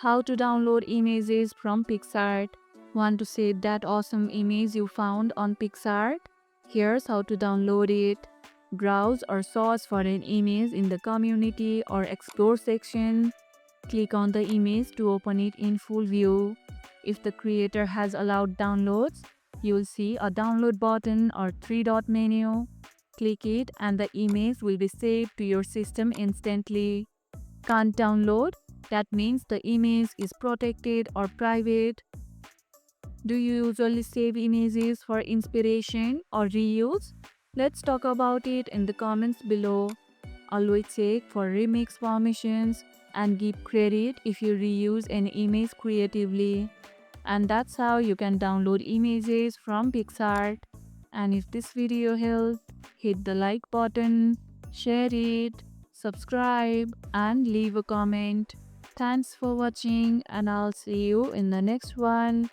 How to download images from Picsart. Want to save that awesome image you found on Picsart? Here's how to download it. Browse or search for an image in the community or explore section. Click on the image to open it in full view. If the creator has allowed downloads, you will see a download button or three-dot menu. Click it and the image will be saved to your system instantly. Can't download? That means the image is protected or private. Do you usually save images for inspiration or reuse? Let's talk about it in the comments below. Always check for remix permissions and give credit if you reuse an image creatively. And that's how you can download images from Picsart. And if this video helped, hit the like button, share it, subscribe, and leave a comment. Thanks for watching, and I'll see you in the next one.